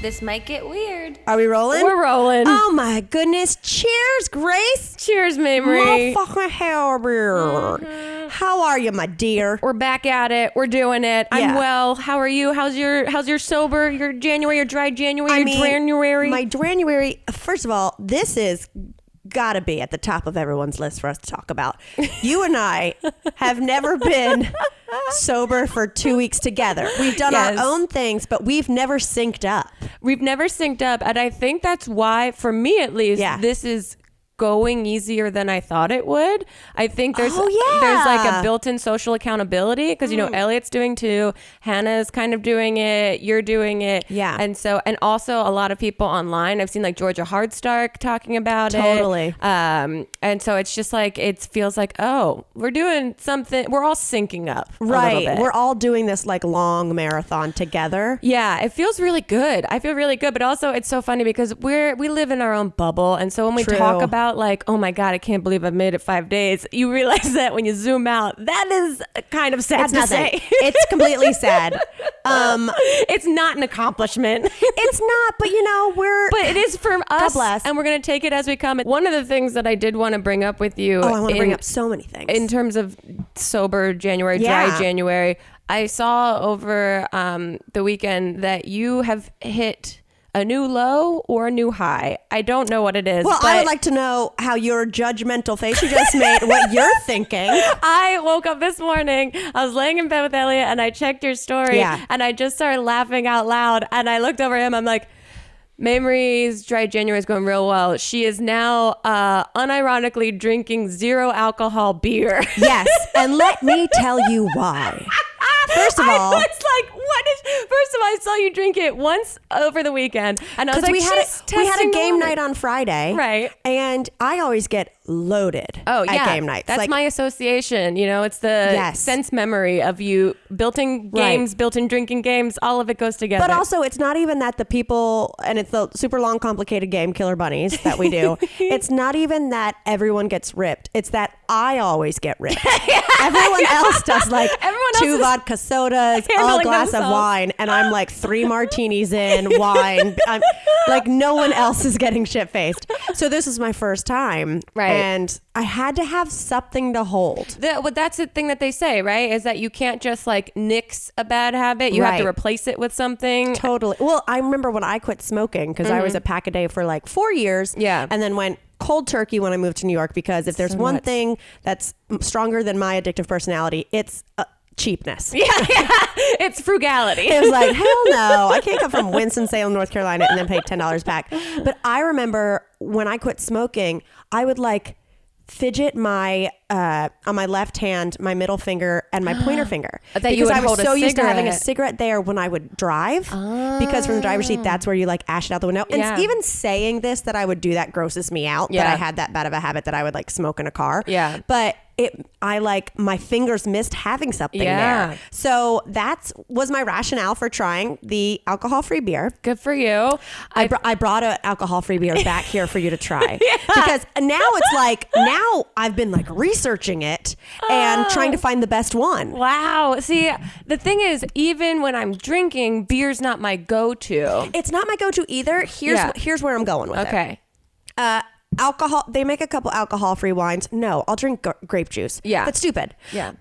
This might get weird. Are we rolling? We're rolling. Oh my goodness. Cheers, Grace. Cheers, Mamrie. Motherfucking Helbig. How are you, my dear? We're back at it. We're doing it. I'm Yeah. well. How are you? How's your sober, your January, your dry January, January? My January, first of all, this is gotta be at the top of everyone's list for us to talk about. You and I have never been sober for 2 weeks together. We've done our own things, but we've never synced up. And I think that's why, for me at least, this is going easier than I thought it would. I think there's like a built-in social accountability because Elliot's doing too, Hannah's kind of doing it, you're doing it, and also a lot of people online. I've seen like Georgia Hardstark talking about it, and so it's just like it feels like, oh, we're doing something, we're all syncing up a little bit. We're all doing this like long marathon together. Yeah, it feels really good. I feel really good, but also it's so funny because we live in our own bubble, and so when we talk about like, oh my God, I can't believe I've made it 5 days, you realize that when you zoom out, that is kind of sad to say. It's completely sad. It's not an accomplishment. It's not, but but it is for us. God bless. And we're going to take it as we come. One of the things that I did want to bring up with you. I want to bring up so many things. In terms of sober January, dry January, I saw over the weekend that you have hit a new low or a new high. I don't know what it is. Well, I would like to know how your judgmental face you just made, what you're thinking. I woke up this morning, I was laying in bed with Elliot, and I checked your story, and I just started laughing out loud, and I looked over him, I'm like, Mamrie's dry January is going real well. She is now unironically drinking 0 alcohol beer. Yes, and let me tell you why. First of all, I was like, first of all, I saw you drink it once over the weekend, and I was like, we had a game night on Friday, right? And I always get loaded at game nights. That's like, my association. It's the sense memory of you built-in games, built-in drinking games. All of it goes together. But also, it's not even that the people, and it's the super long, complicated game Killer Bunnies that we do. It's not even that everyone gets ripped. It's that I always get ripped. Everyone else does like 2 vodka sodas, a glass of wine, and I'm like 3 martinis in, wine. I'm like, no one else is getting shit-faced. So this is my first time. Right. And I had to have something to hold. That's the thing that they say, right? Is that you can't just like nix a bad habit. You have to replace it with something. Totally. Well, I remember when I quit smoking because I was a pack a day for like 4 years. Yeah. And then went cold turkey when I moved to New York because if there's one thing that's stronger than my addictive personality, it's cheapness. Yeah. It's frugality. It was like, hell no. I can't come from Winston-Salem, North Carolina and then pay $10 back. But I remember when I quit smoking, I would like fidget my on my left hand, my middle finger and my pointer finger because I was so used to having a cigarette there when I would drive because from the driver's seat that's where you like ash it out the window. And even saying this that I would do that grosses me out that I had that bad of a habit that I would like smoke in a car. But I like my fingers missed having something there. So that was my rationale for trying the alcohol-free beer. Good for you. I brought an alcohol-free beer back here for you to try because now it's like, now I've been like researching it and trying to find the best one. Wow. See, the thing is, even when I'm drinking, beer's not my go-to. It's not my go-to either. Here's where I'm going with it. Okay. Alcohol, they make a couple alcohol-free wines. No, I'll drink grape juice. Yeah. That's stupid. Yeah.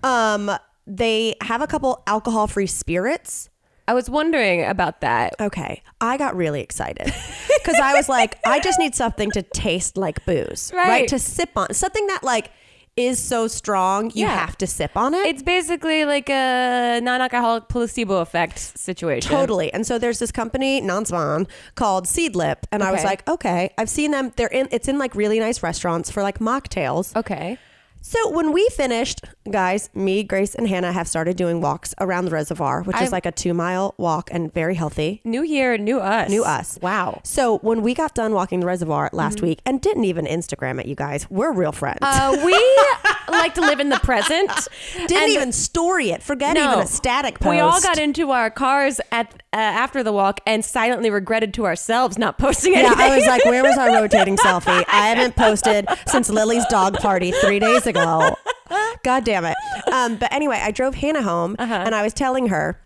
They have a couple alcohol-free spirits. I was wondering about that. Okay. I got really excited because I was like, I just need something to taste like booze, right? To sip on. Something that like is so strong, you have to sip on it. It's basically like a non-alcoholic placebo effect situation. Totally. And so there's this company, non-spawn, called Seedlip. And I was like, okay, I've seen them. It's in like really nice restaurants for like mocktails. Okay. So when we finished, guys, me, Grace, and Hannah have started doing walks around the reservoir, which is like a 2-mile walk and very healthy. New year, new us. New us. Wow. So when we got done walking the reservoir last week and didn't even Instagram it, you guys, we're real friends. We like to live in the present. Didn't even story it. Forget even a static post. We all got into our cars after the walk and silently regretted to ourselves not posting anything. Yeah, I was like, where was our rotating selfie? I haven't posted since Lily's dog party 3 days ago. God damn it. But anyway, I drove Hannah home and I was telling her,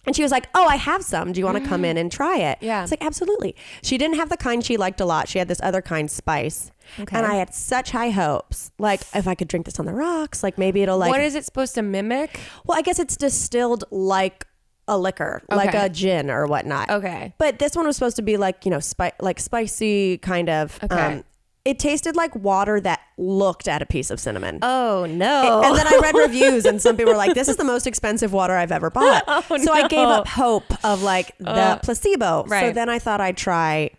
And she was like, oh, I have some. Do you want to come in and try it? Yeah. It's like, absolutely. She didn't have the kind she liked a lot. She had this other kind, spice. Okay. And I had such high hopes. Like, if I could drink this on the rocks, like maybe it'll like... What is it supposed to mimic? Well, I guess it's distilled like a liquor, like a gin or whatnot. Okay. But this one was supposed to be like, you know, like spicy kind of... Okay. It tasted like water that looked at a piece of cinnamon. Oh, no. And then I read reviews and some people were like, this is the most expensive water I've ever bought. So I gave up hope of like the placebo. Right. So then I thought I'd try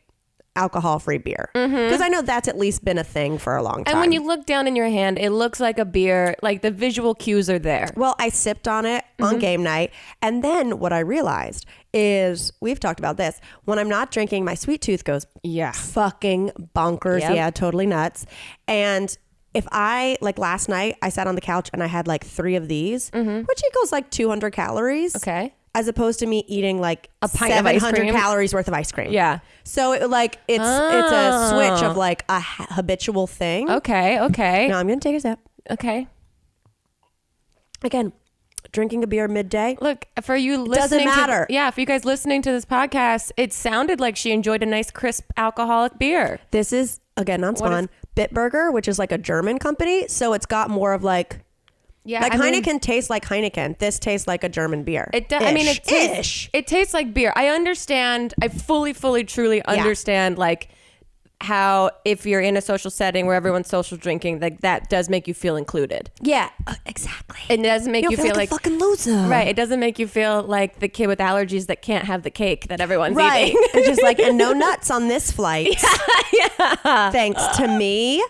alcohol-free beer. Because I know that's at least been a thing for a long time. And when you look down in your hand, it looks like a beer. Like the visual cues are there. Well, I sipped on it on game night. And then what I realized is, we've talked about this, when I'm not drinking, my sweet tooth goes fucking bonkers. Yep. Yeah, totally nuts. And if I, like last night, I sat on the couch and I had like 3 of these, which equals like 200 calories. Okay. As opposed to me eating like a pint of ice 700 cream. calories worth of ice cream. Yeah. So it like it's a switch of like a habitual thing. Okay. Now I'm gonna take a sip. Okay. Again, drinking a beer midday. Look, for you listening, doesn't matter. For you guys listening to this podcast, it sounded like she enjoyed a nice crisp alcoholic beer. This is again on Spawn Bitburger, which is like a German company, so it's got more of like. Yeah, like Heineken tastes like Heineken. This tastes like a German beer. It does. I mean, it tastes like beer. I understand. I fully, truly understand like how if you're in a social setting where everyone's social drinking, like that does make you feel included. Yeah, exactly. It doesn't make you feel like a fucking loser. Right. It doesn't make you feel like the kid with allergies that can't have the cake that everyone's eating. It's just like, and no nuts on this flight. Yeah. Thanks to me.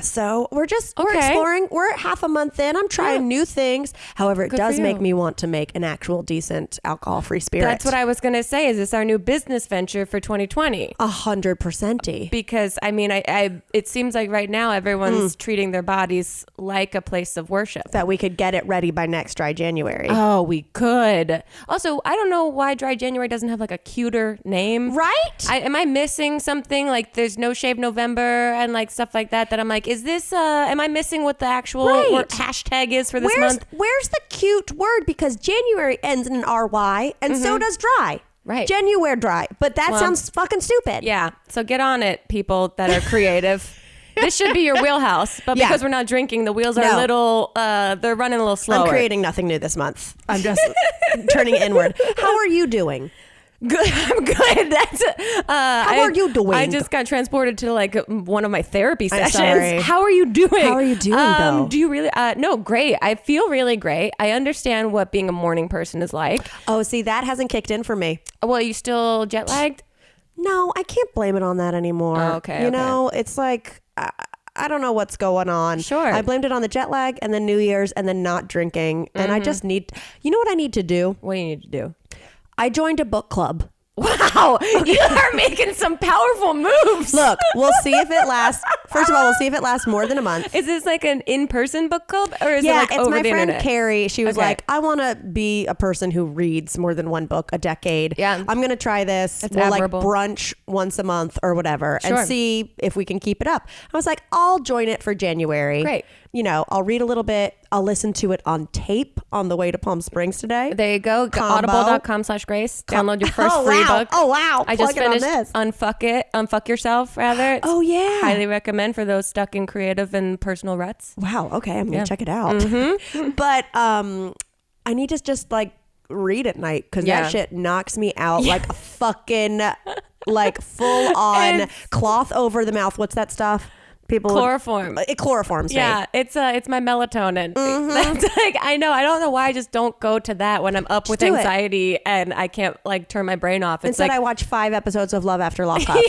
So we're exploring. We're half a month in. I'm trying new things. However, it does make me want to make an actual decent alcohol-free spirit. That's what I was going to say. Is this our new business venture for 2020? 100%. Because I mean, I it seems like right now everyone's treating their bodies like a place of worship. That we could get it ready by next Dry January. Oh, we could. Also, I don't know why Dry January doesn't have like a cuter name. Right? Am I missing something? Like there's No Shave November and like stuff like that I'm like, is this, am I missing what the actual hashtag is for this month? Where's the cute word? Because January ends in an RY and so does dry. Right. January dry. But that sounds fucking stupid. Yeah. So get on it, people that are creative. This should be your wheelhouse. But because we're not drinking, the wheels are a little, they're running a little slower. I'm creating nothing new this month. I'm just turning inward. How are you doing? Good. I'm good. How are you doing? I just got transported to like one of my therapy sessions. Sorry. How are you doing? How are you doing though? Do you really? No, great. I feel really great. I understand what being a morning person is like. Oh, see, that hasn't kicked in for me. Well, you still jet lagged? No, I can't blame it on that anymore. Oh, okay. You know, it's like, I don't know what's going on. Sure. I blamed it on the jet lag and then New Year's and then not drinking. And I just need, you know what I need to do? What do you need to do? I joined a book club. Wow, you are making some powerful moves. Look, we'll see if it lasts. First of all, we'll see if it lasts more than a month. Is this like an in-person book club or is it like it's over my the friend internet? Carrie. She was like, I want to be a person who reads more than one book a decade. Yeah. I'm going to try this. That's we'll admirable. like brunch once a month or whatever Sure. and see if we can keep it up. I was like, I'll join it for January. Great. You know, I'll read a little bit. I'll listen to it on tape on the way to Palm Springs today. There you go. Audible.com/Grace. Download your first free book. Oh, wow. I just finished this. Unfuck Yourself, rather. It's Oh, yeah. highly recommend for those stuck in creative and personal ruts. Wow. Okay. I'm going to check it out. But I need to just like read at night because that shit knocks me out like a fucking like full on cloth over the mouth. What's that stuff? Chloroform. It chloroforms me. Yeah, it's my melatonin. That's like, I don't know why I just don't go to that when I'm up with anxiety and I can't like turn my brain off. It's Instead, like, I watch 5 episodes of Love After Lockup.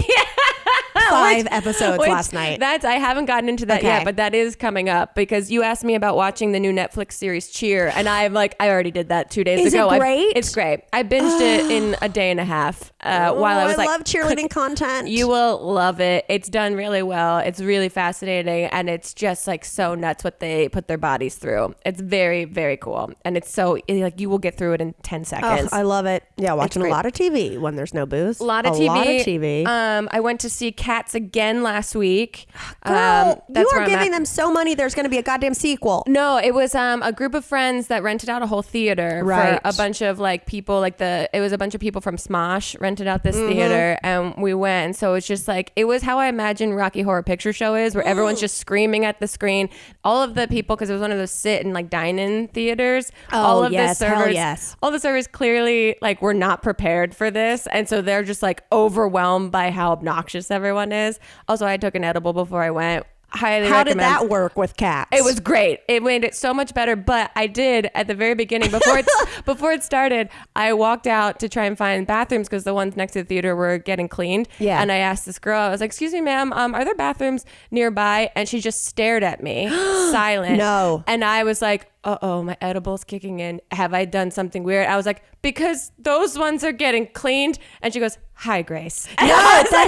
5 episodes last night. I haven't gotten into that yet, but that is coming up because you asked me about watching the new Netflix series Cheer, and I'm like, I already did that 2 days ago. Is it great? It's great. I binged it in a day and a half. while I was love cheerleading content. You will love it. It's done really well. It's really fascinating, and it's just like so nuts what they put their bodies through. It's very, very cool, and it's so like you will get through it in 10 seconds. I love it. Yeah, watching a lot of TV when there's no booze. A lot of TV. I went to see Cats again last week. Girl, you are giving them so money. There's going to be a goddamn sequel. No, it was a group of friends that rented out a whole theater for a bunch of like people. It was a bunch of people from Smosh rented out this theater, and we went. And so it's just like it was how I imagine Rocky Horror Picture Show is, where everyone's just screaming at the screen. All of the people, because it was one of those sit and like dine-in theaters. All of the servers clearly like were not prepared for this, and so they're just like overwhelmed by how obnoxious everyone is. Also, I took an edible before I went. Highly recommend. How did that work with Cats? It was great. It made it so much better. But I did at the very beginning, before it started, I walked out to try and find bathrooms because the ones next to the theater were getting cleaned. Yeah. And I asked this girl, I was like, "Excuse me, ma'am, are there bathrooms nearby?" And she just stared at me, silent. No. And I was like, "Uh-oh, my edible's kicking in. Have I done something weird?" I was like, "Because those ones are getting cleaned." And she goes, "Hi, Grace." Fuck that. That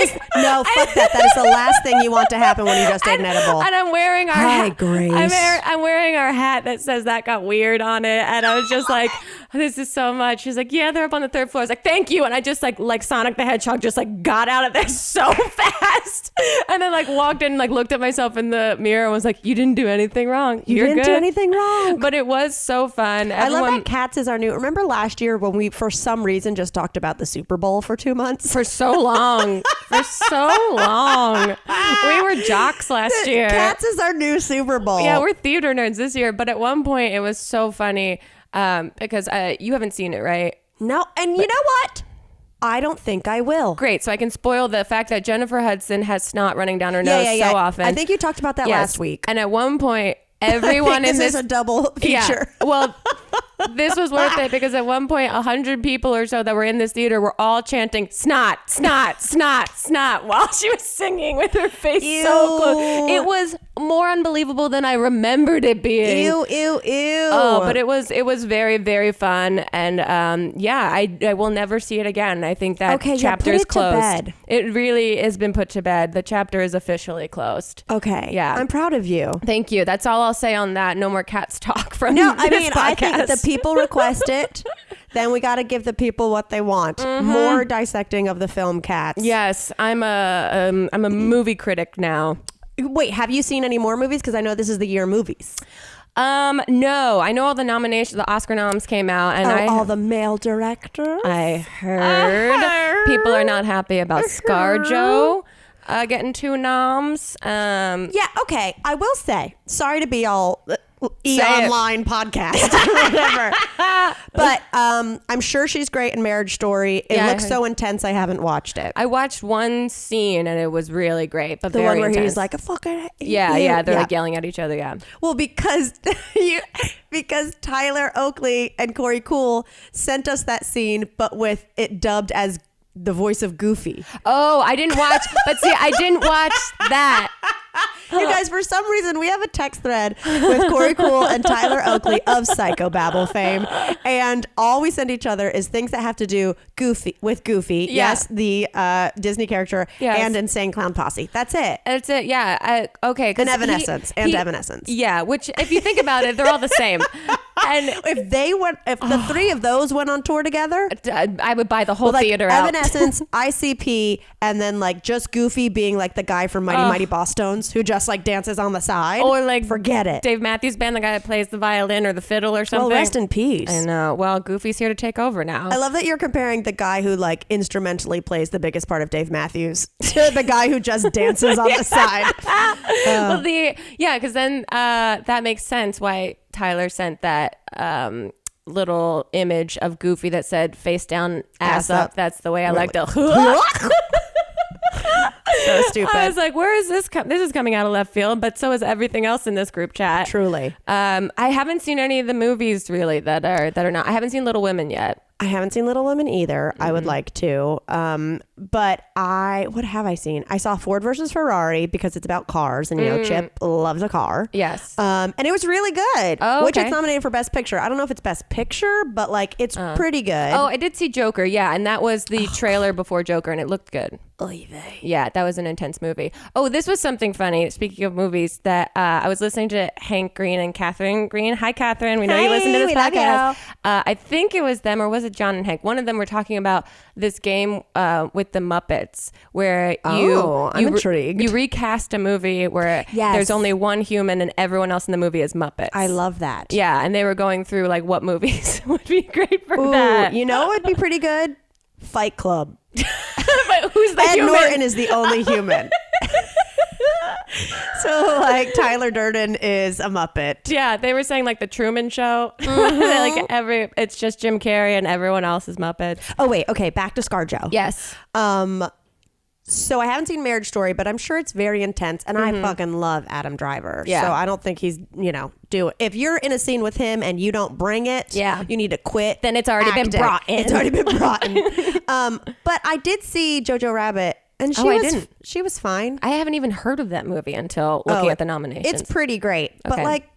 is the last thing you want to happen when you just ate an edible. And I'm wearing our Hi, Grace. I'm wearing our hat that says "That got weird" on it. And I was just like, "This is so much." She's like, "Yeah, they're up on the 3rd floor." I was like, "Thank you." And I just like Sonic the Hedgehog just like got out of there so fast. And then like walked in and like looked at myself in the mirror and was like, "You didn't do anything wrong. You didn't do anything wrong." But it was so fun. I love that Cats is our new. Remember last year when we, for some reason, just talked about the Super Bowl for 2 months? For so long. We were jocks last year. Cats is our new Super Bowl. Yeah, we're theater nerds this year. But at one point, it was so funny because you haven't seen it, right? No. And you know what? I don't think I will. Great. So I can spoil the fact that Jennifer Hudson has snot running down her nose so often. I think you talked about that last week. And at one point, everyone in this is a double feature. Yeah, well, this was worth it because at one point 100 people or so that were in this theater were all chanting snot, snot, snot, snot while she was singing with her face so close. It was more unbelievable than I remembered it being. Ew. Oh, but it was very, very fun. And I will never see it again. I think that chapter is closed. To bed. It really has been put to bed. The chapter is officially closed. Okay. Yeah. I'm proud of you. Thank you. That's all I'll say on that. No more Cats talk from this podcast. I think if the people request it, then we got to give the people what they want. Mm-hmm. More dissecting of the film Cats. Yes, I'm a movie critic now. Wait, have you seen any more movies? Because I know this is the year of movies. No, I know all the nominations, the Oscar noms came out, and all the male directors. I heard people are not happy about ScarJo getting 2 noms. Yeah, okay. I will say, sorry to be all online podcast or whatever, but I'm sure she's great in Marriage Story. It looks so intense. I haven't watched it. I watched one scene and it was really great, but the very one where intense. he's like, "I fucking they're like yelling at each other. Yeah. Well, because Tyler Oakley and Corey Cool sent us that scene, but with it dubbed as the voice of Goofy. Oh, I didn't watch, but see, I didn't watch that. You guys, for some reason, we have a text thread with Corey Cool and Tyler Oakley of Psychobabble fame. And all we send each other is things that have to do with Goofy. Yeah. Yes, the Disney character and Insane Clown Posse. That's it. That's it. Yeah. Okay. And Evanescence. Evanescence. Yeah. Which, if you think about it, they're all the same. And if the 3 of those went on tour together, I would buy the whole theater out. Evanescence, ICP, and then like just Goofy being like the guy from Mighty Mighty Boss Stones who just like dances on the side. Or like, forget it. Dave Matthews Band, the guy that plays the violin or the fiddle or something. Well, rest in peace. I know. Well, Goofy's here to take over now. I love that you're comparing the guy who like instrumentally plays the biggest part of Dave Matthews to the guy who just dances on the side. Well, because then that makes sense why Tyler sent that little image of Goofy that said face down, ass up. That's the way I like to. So stupid. I was like, where is this? This is coming out of left field, but so is everything else in this group chat. Truly. I haven't seen any of the movies really that are not. I haven't seen Little Women yet. I haven't seen Little Women either. I would like to. But what have I seen? I saw Ford versus Ferrari because it's about cars, and Chip loves a car. Yes. And it was really good. Oh, which okay. it's nominated for Best Picture. I don't know if it's Best Picture, but like it's pretty good. Oh, I did see Joker. Yeah, and that was the trailer before Joker, and it looked good. Yeah, that was an intense movie. Oh, this was something funny. Speaking of movies, that I was listening to Hank Green and Catherine Green. Hi, Catherine. We know you listen to this podcast. I think it was them, or was it John and Hank? One of them were talking about this game with the Muppets, where I'm intrigued. You recast a movie where there's only one human and everyone else in the movie is Muppets. I love that. Yeah, and they were going through like what movies would be great for that. You know what would be pretty good? Fight Club. But who's the Ed human? Norton is the only human. So like Tyler Durden is a Muppet. Yeah, they were saying like the Truman Show. Like it's just Jim Carrey and everyone else is Muppets. Oh wait, okay, back to ScarJo. Yes. So I haven't seen Marriage Story, but I'm sure it's very intense, and I fucking love Adam Driver. Yeah. So I don't think he's, if you're in a scene with him and you don't bring it, you need to quit. Then it's already been brought in. It's already been brought in. But I did see Jojo Rabbit, and she was fine. I haven't even heard of that movie until looking at the nominations. It's pretty great, but like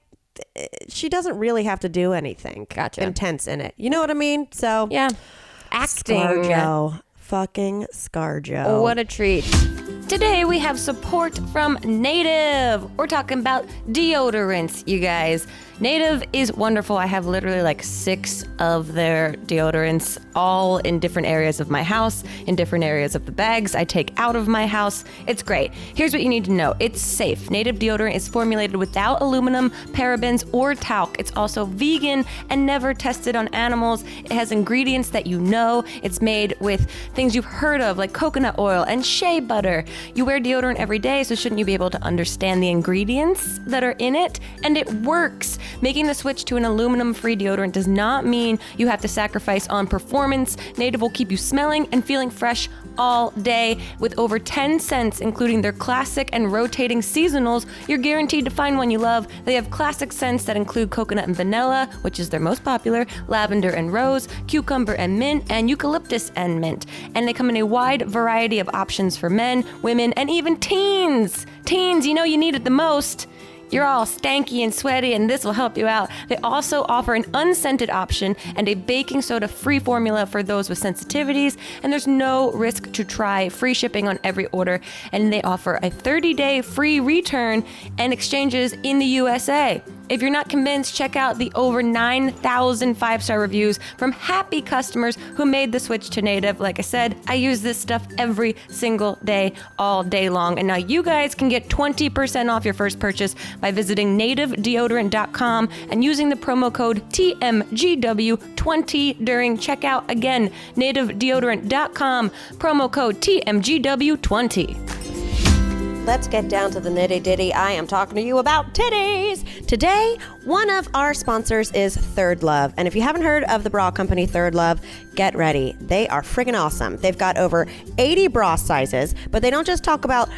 she doesn't really have to do anything intense in it. You know what I mean? So yeah, acting. ScarJo. Fucking ScarJo. What a treat. Today we have support from Native. We're talking about deodorants, you guys. Native is wonderful. I have literally like 6 of their deodorants, all in different areas of my house, in different areas of the bags I take out of my house. It's great. Here's what you need to know. It's safe. Native deodorant is formulated without aluminum, parabens, or talc. It's also vegan and never tested on animals. It has ingredients that you know. It's made with things you've heard of, like coconut oil and shea butter. You wear deodorant every day, so shouldn't you be able to understand the ingredients that are in it? And it works. Making the switch to an aluminum-free deodorant does not mean you have to sacrifice on performance. Native will keep you smelling and feeling fresh all day. With over 10 scents, including their classic and rotating seasonals, you're guaranteed to find one you love. They have classic scents that include coconut and vanilla, which is their most popular, lavender and rose, cucumber and mint, and eucalyptus and mint. And they come in a wide variety of options for men, women, and even teens. Teens, you know you need it the most. You're all stanky and sweaty, and this will help you out. They also offer an unscented option and a baking soda-free formula for those with sensitivities, and there's no risk to try. Free shipping on every order, and they offer a 30-day free return and exchanges in the USA. If you're not convinced, check out the over 9,000 5-star reviews from happy customers who made the switch to Native. Like I said, I use this stuff every single day, all day long. And now you guys can get 20% off your first purchase by visiting nativedeodorant.com and using the promo code TMGW20 during checkout. Again, nativedeodorant.com, promo code TMGW20. Let's get down to the nitty-ditty. I am talking to you about titties. Today, one of our sponsors is Third Love. And if you haven't heard of the bra company Third Love, get ready. They are friggin' awesome. They've got over 80 bra sizes, but they don't just talk about,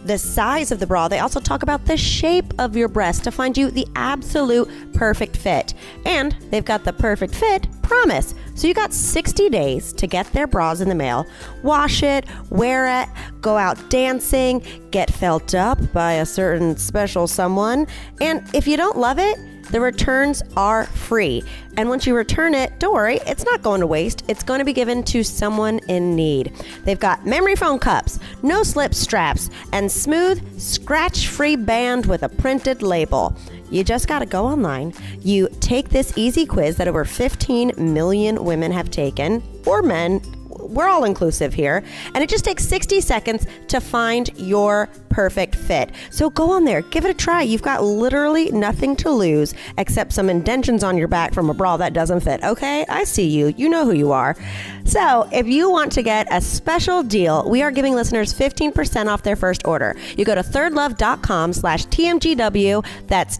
the size of the bra. They also talk about the shape of your breast to find you the absolute perfect fit. And they've got the perfect fit promise. So you got 60 days to get their bras in the mail. Wash it, wear it, go out dancing, get felt up by a certain special someone. And if you don't love it, the returns are free. And once you return it, don't worry, it's not going to waste. It's going to be given to someone in need. They've got memory foam cups, no slip straps, and smooth, scratch-free band with a printed label. You just got to go online. You take this easy quiz that over 15 million women have taken, or men. We're all inclusive here. And it just takes 60 seconds to find your perfect fit. So go on there, give it a try. You've got literally nothing to lose except some indentions on your back from a bra that doesn't fit. Okay, I see you. You know who you are. So if you want to get a special deal, we are giving listeners 15% off their first order. You go to thirdlove.com/TMGW. That's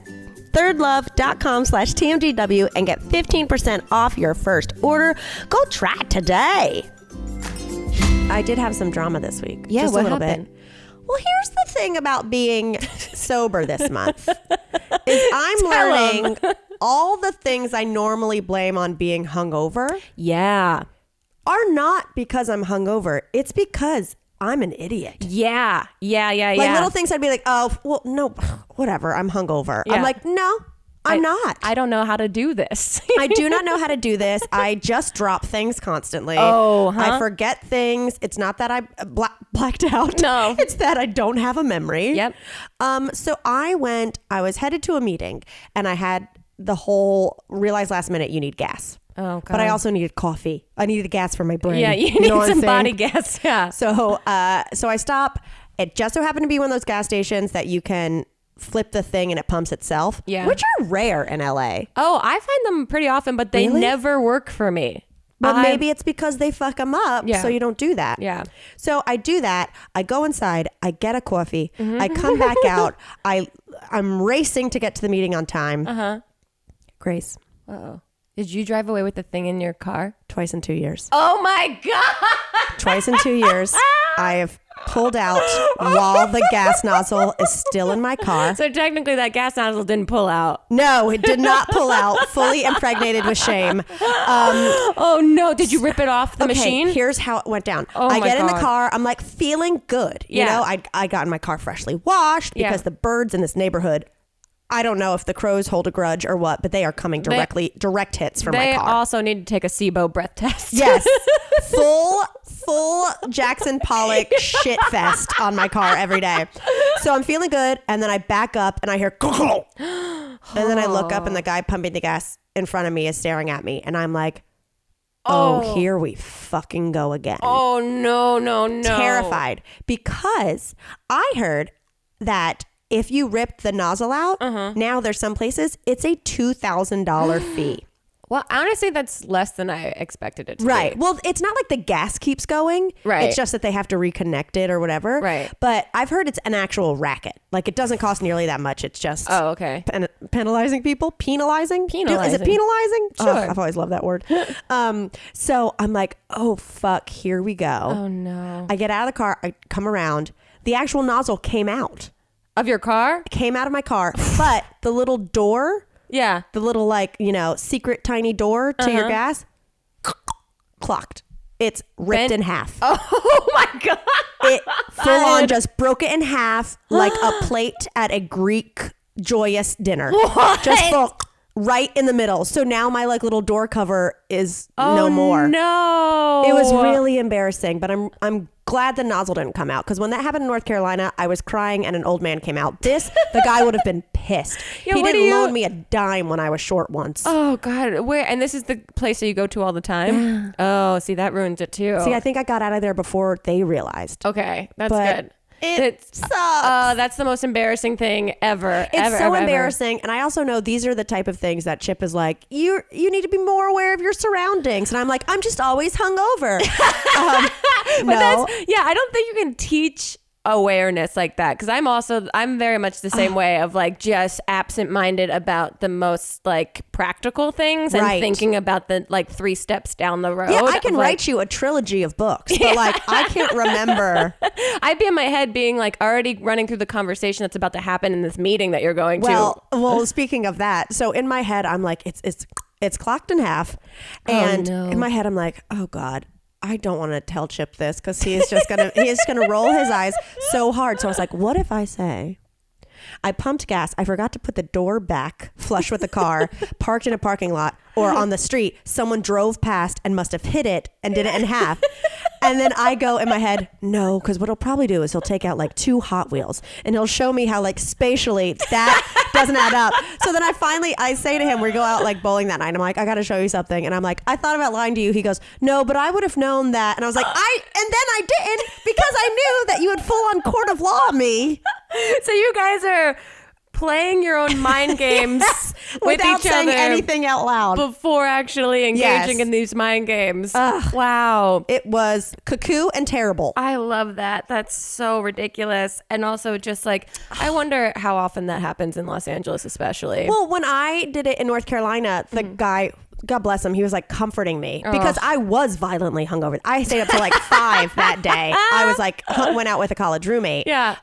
thirdlove.com/TMGW and get 15% off your first order. Go try it today. I did have some drama this week. Yeah, just what a little happened? bit. Well, here's the thing about being sober this month is I'm learning all the things I normally blame on being hungover. Yeah. are not because I'm hungover. It's because I'm an idiot. Yeah. Like little things I'd be like, oh, well, no, whatever. I'm hungover. Yeah. I'm like, no, I'm not. I don't know how to do this. I do not know how to do this. I just drop things constantly. Oh, huh? I forget things. It's not that I blacked out. No. It's that I don't have a memory. Yep. So I was headed to a meeting and I had the whole realize last minute you need gas. Oh, God. But I also needed coffee. I needed gas for my brain. Yeah, you need some body gas. Yeah. So I stop. It just so happened to be one of those gas stations that you can flip the thing and it pumps itself. Yeah. Which are rare in LA. Oh, I find them pretty often, but they never work for me. But maybe it's because they fuck them up, so you don't do that. Yeah. So I do that. I go inside. I get a coffee. I come back out. I'm racing to get to the meeting on time. Uh-huh. Grace. Uh-oh. Did you drive away with the thing in your car? Twice in 2 years. Oh my God. Twice in 2 years. I have pulled out while the gas nozzle is still in my car. So technically that gas nozzle didn't pull out. No, it did not pull out. Fully impregnated with shame. Oh no. Did you rip it off the machine? Here's how it went down. Oh I my get in the God. car. I'm like feeling good. You know, I got in my car freshly washed because the birds in this neighborhood, I don't know if the crows hold a grudge or what, but they are coming direct hits from my car. They also need to take a SIBO breath test. Yes. Full Jackson Pollock shit fest on my car every day. So I'm feeling good. And then I back up and I hear, and then I look up and the guy pumping the gas in front of me is staring at me. And I'm like, oh, here we fucking go again. Oh, no. Terrified because I heard that if you ripped the nozzle out, now there's some places it's a $2,000 fee. Well, honestly, that's less than I expected it to Right. be. Well, it's not like the gas keeps going. Right. It's just that they have to reconnect it or whatever. Right. But I've heard it's an actual racket. Like it doesn't cost nearly that much. It's just okay. Penalizing people. Penalizing. Is it penalizing? Sure. Oh, I've always loved that word. So I'm like, oh fuck, here we go. Oh no. I get out of the car. I come around. The actual nozzle came out. Of your car? Came out of my car, but the little door. Yeah. The little secret tiny door to your gas clocked. It's ripped in half. Oh my God. It full on just broke it in half like a plate at a Greek joyous dinner. What? Just full right in the middle. So now my little door cover is no more. No. It was really embarrassing, but I'm glad the nozzle didn't come out because when that happened in North Carolina, I was crying and an old man came out. The guy would have been pissed. He didn't loan me a dime when I was short once. Oh God, where? And this is the place that you go to all the time? Yeah. Oh, see, that ruins it too. See, I think I got out of there before they realized. Okay, that's good. It sucks. That's the most embarrassing thing ever. It's so embarrassing. And I also know these are the type of things that Chip is like, you need to be more aware of your surroundings. And I'm like, I'm just always hungover. No. I don't think you can teach awareness like that because I'm very much the same way of just absent-minded about the most practical things and thinking about the 3 steps down the road. Yeah, I can write you a trilogy of books, but I can't remember. I'd be in my head being already running through the conversation that's about to happen in this meeting that you're going to. Well, speaking of that, so in my head I'm like it's clocked in half, and in my head I'm like, oh God, I don't want to tell Chip this because he is just gonna roll his eyes so hard. So I was like, what if I say I pumped gas, I forgot to put the door back flush with the car, parked in a parking lot or on the street, someone drove past and must have hit it and did it in half. And then I go in my head, no, because what he'll probably do is he'll take out 2 Hot Wheels and he'll show me how spatially that doesn't add up. So then I say to him, we go out bowling that night. I'm like, I got to show you something. And I'm like, I thought about lying to you. He goes, no, but I would have known that. And I was like, and then I didn't because I knew that you would full on court of law me. So you guys are playing your own mind games with without each other saying anything out loud before actually engaging in these mind games. Wow. It was cuckoo and terrible. I love that. That's so ridiculous. And also just I wonder how often that happens in Los Angeles especially. Well, when I did it in North Carolina, the guy God bless him, he was like comforting me because I was violently hungover. I stayed up till like 5 that day. I was like, went out with a college roommate. Yeah.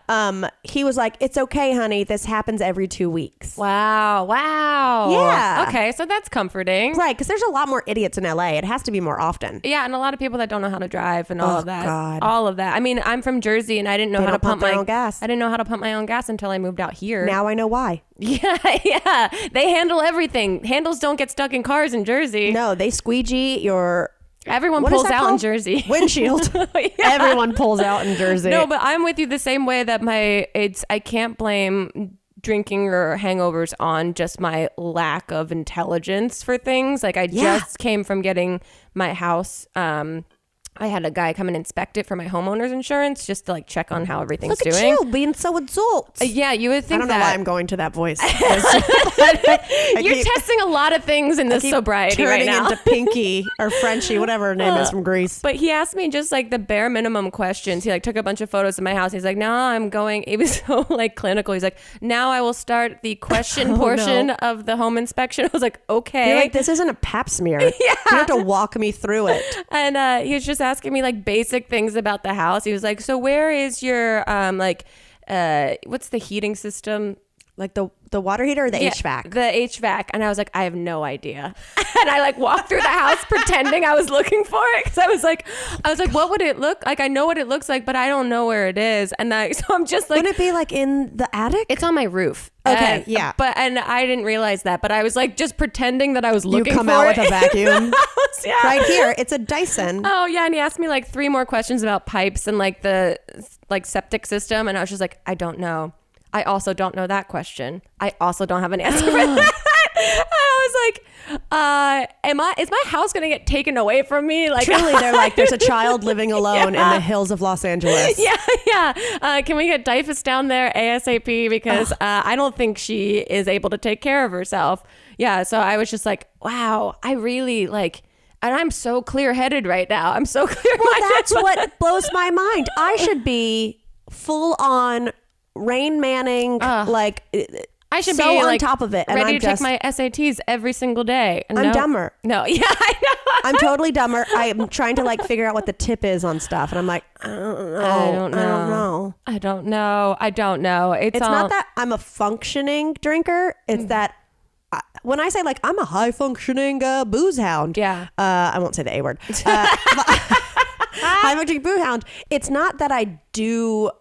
He was like, it's okay, honey. This happens every 2 weeks. Wow. Yeah. Okay, so that's comforting. Right, because there's a lot more idiots in LA. It has to be more often. Yeah, and a lot of people that don't know how to drive and all of that. God. All of that. I mean, I'm from Jersey and I didn't know how to pump my own gas. I didn't know how to pump my own gas until I moved out here. Now I know why. Yeah. They handle everything. Handles don't get stuck in cars in Jersey. No, they squeegee your... Everyone pulls out in Jersey. Windshield. Yeah. Everyone pulls out in Jersey. No, but I'm with you the same way that I can't blame drinking or hangovers on just my lack of intelligence for things. Like I just came from getting my house. I had a guy come and inspect it for my homeowner's insurance just to like check on how everything's doing. Look at you being so adult. Yeah, you would think I don't know why I'm going to that voice. You're testing a lot of things in this sobriety right now. Turning into Pinky or Frenchie, whatever her name is from Greece. But he asked me just like the bare minimum questions. He like took a bunch of photos of my house. He's like, now I'm going. He was so like clinical. He's like, now I will start the question portion of the home inspection. I was like, okay. You're like, this isn't a pap smear. Yeah. You have to walk me through it. And he was just asking me like basic things about the house. He was like, so where is your what's the heating system? Like the water heater or the HVAC? The HVAC. And I was like, I have no idea. And I like walked through the house pretending I was looking for it. Cause I was like, what would it look like? I know what it looks like, but I don't know where it is. And so I'm just like, would it be like in the attic? It's on my roof. Okay. Yeah. And I didn't realize that, but I was like, just pretending that I was looking for it. You come out with a vacuum. Yeah. Right here. It's a Dyson. Oh yeah. And he asked me like 3 more questions about pipes and like the like septic system. And I was just like, I don't know. I also don't know that question. I also don't have an answer for that. I was like, is my house going to get taken away from me? Like, truly, they're like, there's a child living alone in the hills of Los Angeles. Yeah. Can we get Dyfus down there ASAP? Because I don't think she is able to take care of herself. Yeah. So I was just like, wow, I really like, and I'm so clear-headed right now. I'm so clear-minded. Well, that's what blows my mind. I should be full on Rain Manning, like I should so be on like top of it, and ready I'm to take my SATs every single day. And I'm dumber. No, yeah, I know. I'm totally dumber. I'm trying to like figure out what the tip is on stuff, and I'm like, I don't know. It's not that I'm a functioning drinker. It's that when I say like I'm a high functioning booze hound. Yeah. I won't say the A word. High functioning booze hound. It's not that I do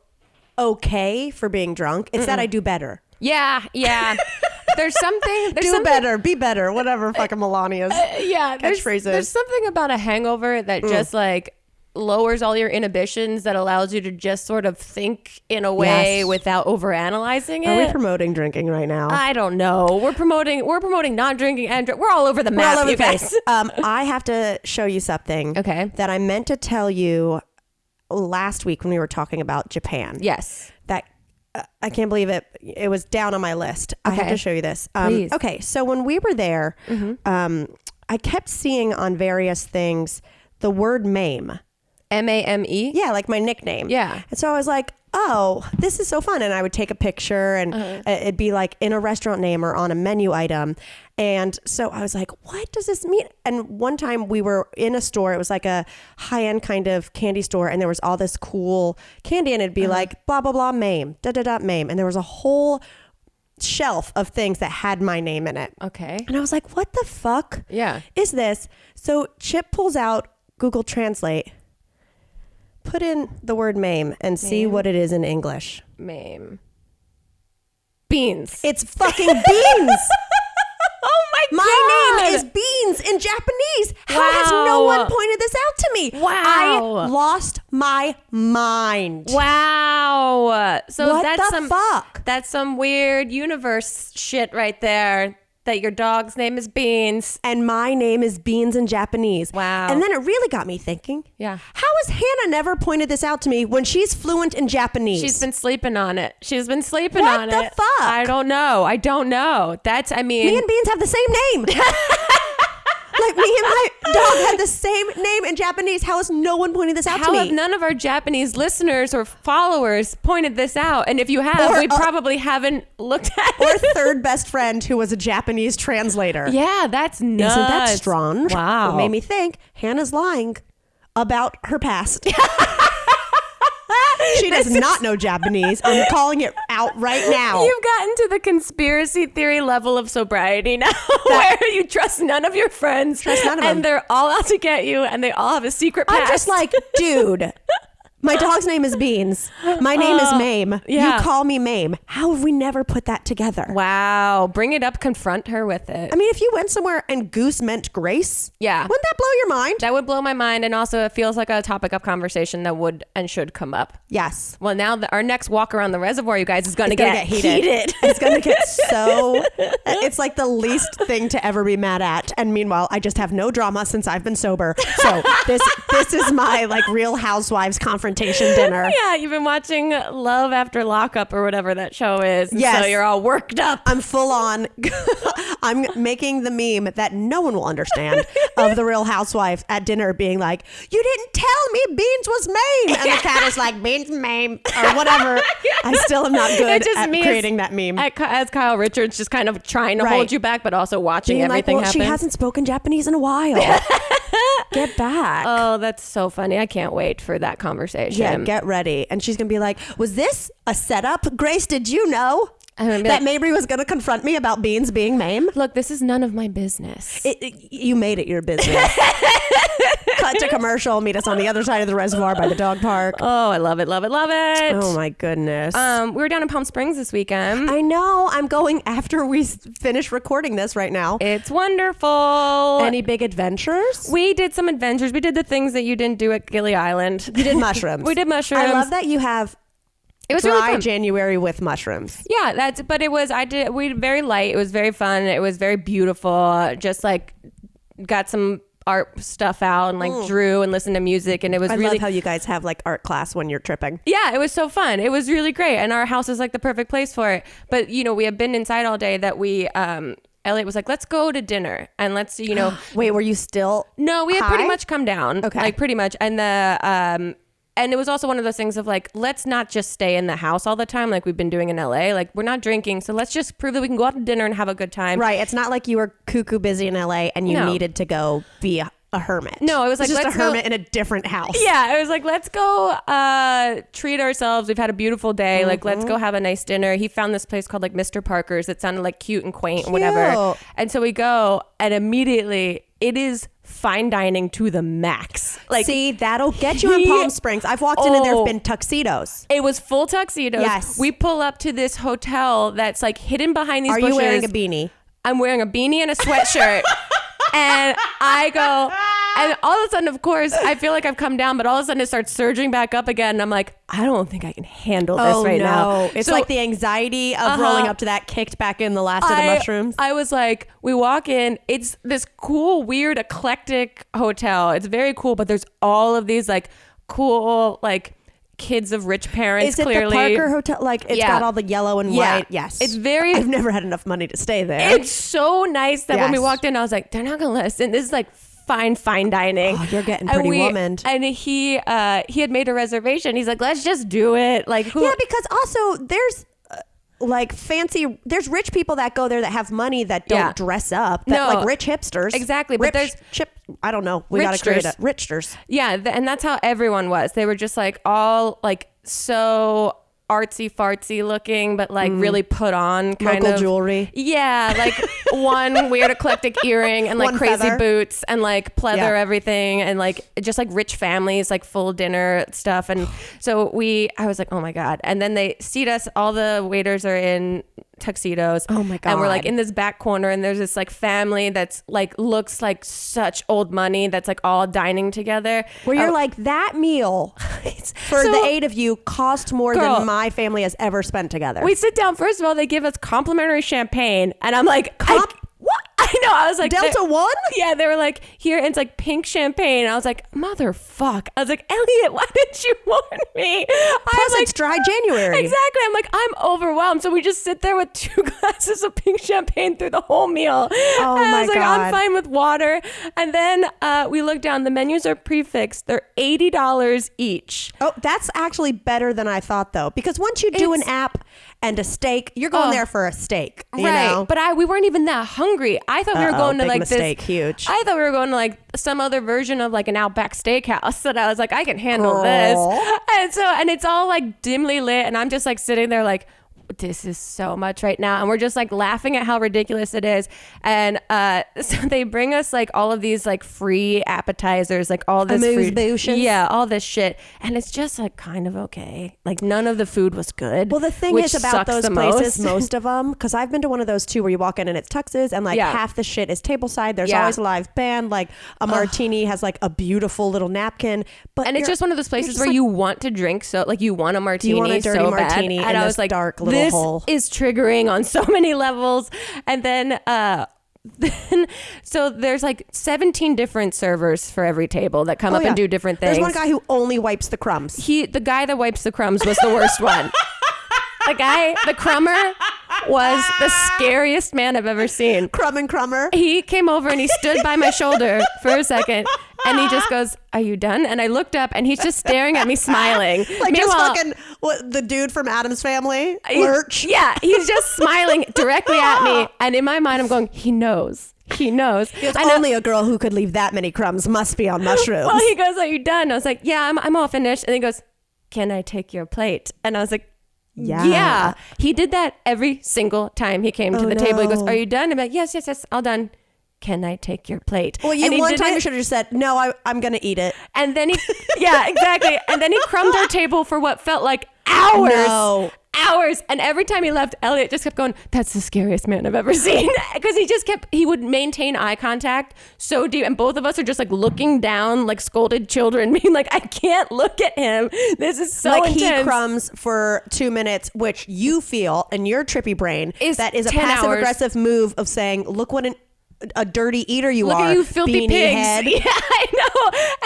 okay for being drunk. It's that I do better. Yeah. There's something. Better, be better, whatever fucking Melania's catchphrase is. There's something about a hangover that just like lowers all your inhibitions, that allows you to just sort of think in a way without overanalyzing it. Are we promoting drinking right now? I don't know. We're promoting not drinking and we're all over the map. We're all over the place. I have to show you something. Okay. That I meant to tell you last week when we were talking about Japan. Yes. That I can't believe it. It was down on my list. Okay. I have to show you this. Please. Okay. So when we were there, I kept seeing on various things the word MAME. MAME? Yeah, like my nickname. Yeah. And so I was like, oh, this is so fun. And I would take a picture and it'd be like in a restaurant name or on a menu item. And so I was like, what does this mean? And one time we were in a store, it was like a high-end kind of candy store, and there was all this cool candy, and it'd be like blah, blah, blah, MAME, da-da-da, MAME. And there was a whole shelf of things that had my name in it. Okay. And I was like, what the fuck is this? So Chip pulls out Google Translate, put in the word MAME, and see what it is in English. MAME. Beans. It's fucking beans. Oh my God. My name is Beans in Japanese. How has no one pointed this out to me? Wow. I lost my mind. Wow. So what the fuck? That's some weird universe shit right there. That your dog's name is Beans. And my name is Beans in Japanese. Wow. And then it really got me thinking. Yeah. How has Hannah never pointed this out to me when she's fluent in Japanese? She's been sleeping on it. What the fuck? I don't know. Me and Beans have the same name. Like me and my dog had the same name understand Japanese. How is no one pointing this out to me? How have none of our Japanese listeners or followers pointed this out? And if you have, we probably haven't looked at it. Or third best friend who was a Japanese translator. Yeah, that's nuts. Isn't that strange? Wow. It made me think Hannah's lying about her past. She does not know Japanese. I'm calling it out right now. You've gotten to the conspiracy theory level of sobriety now, where you trust none of your friends. Trust none of them. And they're all out to get you, and they all have a secret past. I'm just like, dude, my dog's name is Beans. My name is Mame. Yeah. You call me Mame. How have we never put that together? Wow. Bring it up. Confront her with it. I mean, if you went somewhere and Goose meant Grace, yeah, wouldn't that blow your mind? That would blow my mind. And also, it feels like a topic of conversation that would and should come up. Yes. Well, now our next walk around the reservoir, you guys, is going to get heated. It's going to get so... It's like the least thing to ever be mad at. And meanwhile, I just have no drama since I've been sober. So this is my like Real Housewives confrontation dinner. Yeah, you've been watching Love After Lockup or whatever that show is. Yes. So you're all worked up. I'm full on. I'm making the meme that no one will understand of the Real Housewives at dinner being like, you didn't tell me Beans was Mame. And the cat is like, Beans Mame or whatever. I still am not good at creating that meme. As Kyle Richards just kind of trying to hold you back, but also watching being everything happen. She hasn't spoken Japanese in a while. Get back. Oh, that's so funny. I can't wait for that conversation. Yeah, get ready. And she's going to be like, was this a setup? Grace, did you know that Mamrie was going to confront me about Beans being Mame? Look, this is none of my business. You made it your business. Cut to commercial. Meet us on the other side of the reservoir by the dog park. Oh, I love it, love it, love it. Oh, my goodness. We were down in Palm Springs this weekend. I know. I'm going after we finish recording this right now. It's wonderful. Any big adventures? We did some adventures. We did the things that you didn't do at Gilly Island. You did mushrooms. We did mushrooms. I love that you have it was dry really fun. January with mushrooms. Yeah, we very light. It was very fun. It was very beautiful. Just like got some art stuff out and like drew and listened to music, and it was I really love how you guys have like art class when you're tripping. Yeah, it was so fun. It was really great, and our house is like the perfect place for it. But we have been inside all day that we Elliot was like, let's go to dinner and let's Wait, were you still No, we had high? pretty much come down. Okay. Like pretty much. And and it was also one of those things of like, let's not just stay in the house all the time like we've been doing in LA. Like, we're not drinking, so let's just prove that we can go out to dinner and have a good time. Right. It's not like you were cuckoo busy in LA and you needed to go be a hermit. No, it was like, just let's a hermit in a different house. Yeah, it was like, let's go treat ourselves. We've had a beautiful day. Like, let's go have a nice dinner. He found this place called like Mr. Parker's. It sounded like cute and quaint and whatever. And so we go, and immediately it is fine dining to the max. Like, see, that'll get you in Palm Springs. I've walked in and there've been tuxedos. It was full tuxedos. Yes. We pull up to this hotel that's like hidden behind these bushes. Are you wearing a beanie? I'm wearing a beanie and a sweatshirt. And I go, and all of a sudden, of course, I feel like I've come down, but all of a sudden it starts surging back up again. And I'm like, I don't think I can handle this now. It's like the anxiety of rolling up to that kicked back in the last of the mushrooms. I was like, we walk in, it's this cool, weird, eclectic hotel. It's very cool, but there's all of these like cool, like kids of rich parents. Is it clearly the Parker Hotel? Like it's got all the yellow and white. Yes. It's very... I've never had enough money to stay there. It's so nice that when we walked in, I was like, they're not going to listen. This is like fine dining. Oh, you're getting pretty womaned. And he had made a reservation. He's like, let's just do it. Like, who? Yeah, because also there's there's rich people that go there that have money that don't dress up. Like rich hipsters. Exactly. But I don't know. We got to create it. Richsters. Yeah. And that's how everyone was. They were just like all like so artsy fartsy looking, but like really put on kind local of jewelry. Yeah, like one weird eclectic earring and like one crazy feather. boots and like pleather everything and like just like rich families, like full dinner stuff. And so I was like, oh my God. And then they seat us, all the waiters are in tuxedos. Oh my God. And we're like in this back corner and there's this like family that's like looks like such old money that's like all dining together. Where you're like, that meal for the 8 of you cost more than my family has ever spent together. We sit down. First of all, they give us complimentary champagne. And I'm like, what? know. I was like, Delta One? Yeah, they were like, here, and it's like pink champagne. I was like, motherfuck. I was like, Elliot, why didn't you warn me? Plus, it's dry January. Exactly. I'm like, I'm overwhelmed. So we just sit there with 2 glasses of pink champagne through the whole meal. Oh, and my I was like, God. I'm fine with water. And then we look down. The menus are prefixed. They're $80 each. Oh, that's actually better than I thought, though, because once you do an app and a steak, you're going there for a steak, you know? But we weren't even that hungry. I thought we were going to big like mistake, this. huge. I thought we were going to like some other version of like an Outback Steakhouse. And I was like, I can handle this. And it's all like dimly lit, and I'm just like sitting there like, this is so much right now, and we're just like laughing at how ridiculous it is. And so they bring us like all of these like free appetizers, like all this free, all this shit, and it's just like kind of okay. Like none of the food was good. Well, the thing is about those places, most of them, because I've been to one of those too, where you walk in and it's tuxes, and like half the shit is tableside. There's always a live band. Like a martini has like a beautiful little napkin, and it's just one of those places where you want to drink, so like you want a martini, you want a dirty so martini, bad. And I was like, dark little this hole is triggering on so many levels. And then so there's like 17 different servers for every table that come up and do different things. There's one guy who only wipes the crumbs. The guy that wipes the crumbs was the worst one. The crummer was the scariest man I've ever seen. Crumb and Crummer. He came over and he stood by my shoulder for a second, and he just goes, "Are you done?" And I looked up, and he's just staring at me, smiling. Like just fucking the dude from Addams Family, Lurch. Yeah, he's just smiling directly at me, and in my mind, I'm going, he knows. He knows. Only a girl who could leave that many crumbs must be on mushrooms. Well, he goes, "Are you done?" I was like, "Yeah, I'm all finished." And he goes, "Can I take your plate?" And I was like, yeah. He did that every single time he came to the table. He goes, "Are you done?" I'm like, yes, all done. "Can I take your plate?" Well, one time you should have just said, "No, I'm going to eat it." And then exactly. And then he crumbed our table for what felt like hours. No. Hours. And every time he left, Elliot just kept going, "That's the scariest man I've ever seen." Because he would maintain eye contact so deep. And both of us are just like looking down like scolded children, being like, I can't look at him. This is so intense. He crumbs for 2 minutes, which you feel in your trippy brain that is a 10 passive hours. aggressive move of saying, look what a dirty eater you Look are. Look at you filthy beanie pigs. Head. Yeah, I know.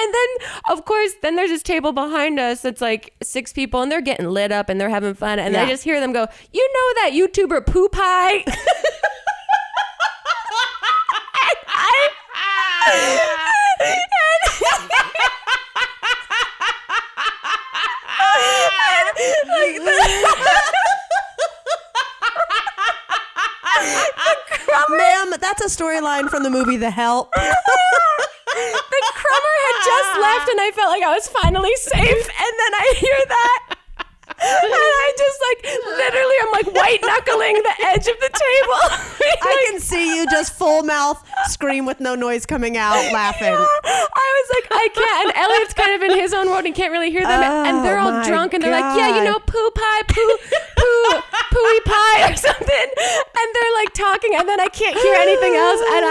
And then, of course, there's this table behind us that's like 6 people, and they're getting lit up and they're having fun. And I just hear them go, "You know that YouTuber Poo Pie?" Ma'am, that's a storyline from the movie The Help. The crummer had just left, and I felt like I was finally safe. And then I hear that, and I just like literally, I'm like white knuckling the edge of the table. I can see you just full mouth scream with no noise coming out, laughing. Yeah. I was like, I can't. And Elliot's kind of in his own world and can't really hear them. And they're all drunk, and they're like, "Yeah, you know, poo pie, pooey pie or something." And they're like talking, and then I can't hear anything else. And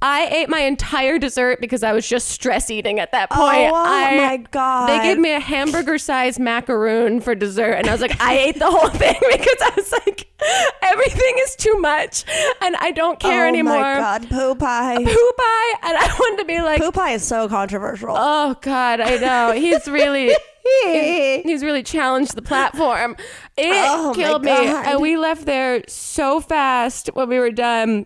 I ate my entire dessert because I was just stress eating at that point. Oh my God. They gave me a hamburger-sized macaroon for dessert, and I was like, I ate the whole thing because I was like, everything is too much, and I don't care anymore. Oh my God, Poo Pie. Poo Pie, and I wanted to be like, Poo Pie is so controversial. Oh God, I know. He's really challenged the platform. It killed me, and we left there so fast when we were done.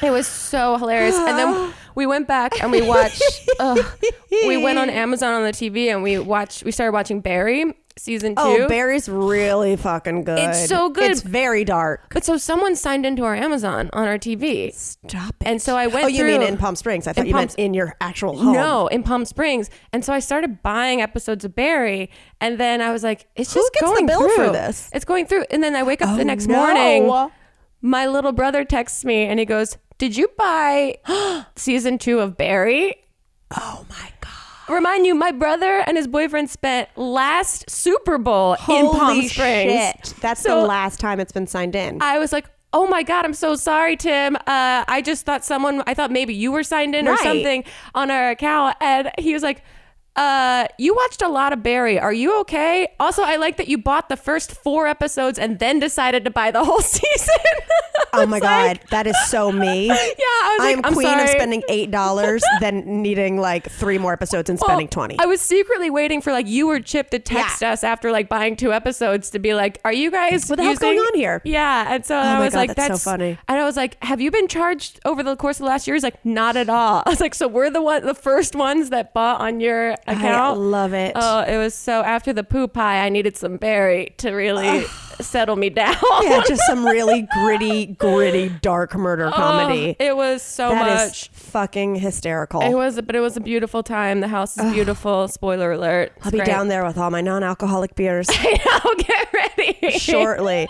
It was so hilarious. And then we went back and we watched, we went on Amazon on the TV and we started watching Barry season 2. Oh, Barry's really fucking good. It's so good. It's very dark. But so someone signed into our Amazon on our TV. Stop it. And so I went through. Oh, you mean in Palm Springs? I thought you meant in your actual home. No, in Palm Springs. And so I started buying episodes of Barry, and then I was like, it's just going through. Who gets the bill for this? It's going through. And then I wake up the next morning. My little brother texts me and he goes, "Did you buy season 2 of Barry?" Oh my God. Remind you, my brother and his boyfriend spent last Super Bowl in Palm Springs. Shit. That's the last time it's been signed in. I was like, oh my God, I'm so sorry, Tim. I just thought I thought maybe you were signed in or something on our account. And he was like, You watched a lot of Barry. Are you okay? Also, I like that you bought the first 4 episodes and then decided to buy the whole season. Oh my God, that is so me. Yeah, I'm queen sorry. of spending $8, then needing like 3 more episodes and spending 20. I was secretly waiting for like you or Chip to text us after like buying 2 episodes to be like, "Are you guys what the hell's going on here?" Yeah, and so I was God, like, that's so funny. And I was like, "Have you been charged over the course of the last year?" He's like, "Not at all." I was like, "So we're the first ones that bought on your account." I love it. Oh, it was so after the poo pie, I needed some Barry to really settle me down. Yeah, just some really gritty, dark murder comedy. It was so That much. is fucking hysterical. It was a beautiful time. The house is beautiful. Spoiler alert. I'll be down there with all my non-alcoholic beers. I know, get ready. Shortly.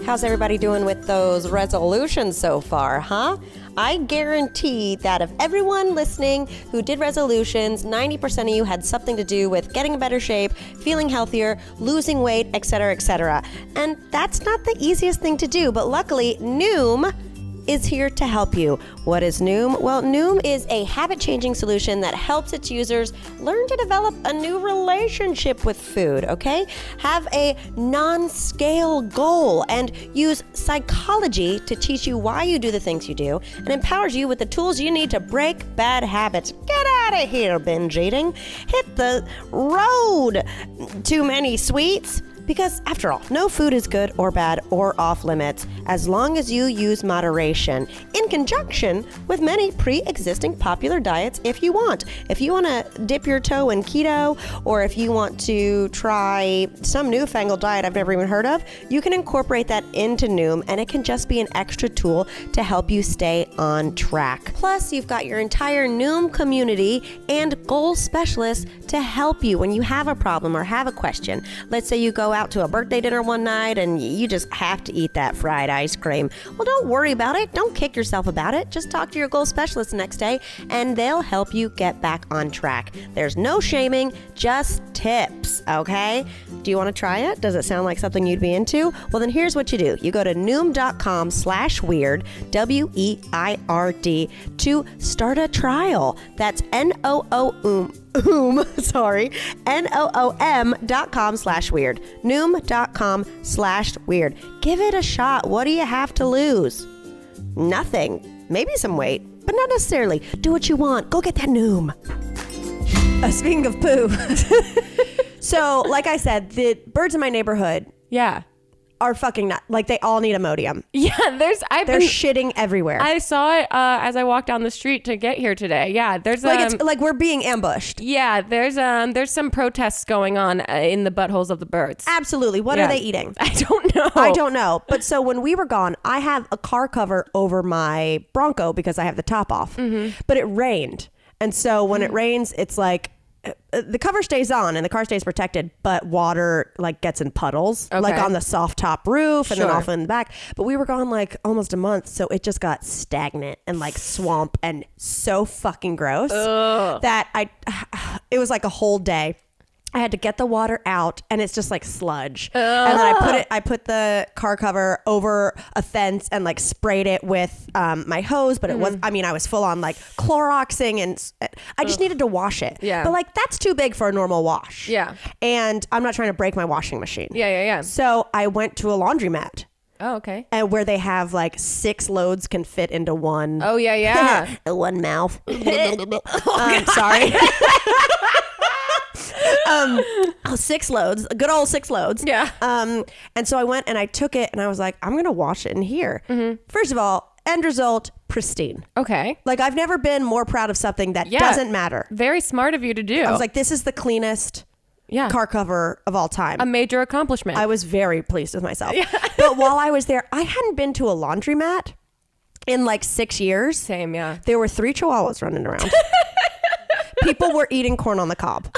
How's everybody doing with those resolutions so far, huh? I guarantee that of everyone listening who did resolutions, 90% of you had something to do with getting in better shape, feeling healthier, losing weight, etc., etc. And that's not the easiest thing to do, but luckily, Noom is here to help you. What is Noom? Well, Noom is a habit-changing solution that helps its users learn to develop a new relationship with food, okay? Have a non-scale goal and use psychology to teach you why you do the things you do and empowers you with the tools you need to break bad habits. Get out of here, binge eating. Hit the road. Too many sweets. Because after all, no food is good or bad or off limits as long as you use moderation in conjunction with many pre-existing popular diets if you want. If you want to dip your toe in keto or if you want to try some newfangled diet I've never even heard of, you can incorporate that into Noom and it can just be an extra tool to help you stay on track. Plus, you've got your entire Noom community and goal specialists to help you when you have a problem or have a question. Let's say you go out to a birthday dinner one night and you just have to eat that fried ice cream. Well, don't worry about it. Don't kick yourself about it. Just talk to your goal specialist the next day and they'll help you get back on track. There's no shaming, just tips, okay? Do you want to try it? Does it sound like something you'd be into? Well, then here's what you do. You go to noom.com/weird, WEIRD, to start a trial. That's NOOM.com/weird. Noom.com/weird. Give it a shot. What do you have to lose? Nothing. Maybe some weight, but not necessarily. Do what you want. Go get that Noom. Speaking of poo. So, like I said, the birds in my neighborhood Yeah. are fucking nuts. Like, they all need Imodium. Yeah, They're shitting everywhere. I saw it as I walked down the street to get here today. Yeah, there's it's like we're being ambushed. yeah, there's some protests going on in the buttholes of the birds. Absolutely. What are they eating? I don't know. I don't know. But so when we were gone, I have a car cover over my Bronco because I have the top off. Mm-hmm. But it rained. And so when it rains, it's like the cover stays on and the car stays protected, but water like gets in puddles, like on the soft top roof and then off in the back. But we were gone like almost a month, so it just got stagnant and like swamp and so fucking gross that it was like a whole day. I had to get the water out and it's just like sludge. And then I put the car cover over a fence and like sprayed it with my hose, but it was, I was full on like Cloroxing and I just needed to wash it. Yeah. But like that's too big for a normal wash. Yeah. And I'm not trying to break my washing machine. Yeah. So I went to a laundromat. Oh, okay. And where they have like 6 loads can fit into one. Oh, yeah. One mouth. Sorry. 6 loads, a good old 6 loads. Yeah. And so I went and I took it and I was like, I'm going to wash it in here. Mm-hmm. First of all, end result, pristine. Okay. Like I've never been more proud of something that doesn't matter. Very smart of you to do. I was like, this is the cleanest car cover of all time. A major accomplishment. I was very pleased with myself. Yeah. But while I was there, I hadn't been to a laundromat in like 6 years. Same, yeah. There were 3 chihuahuas running around. People were eating corn on the cob.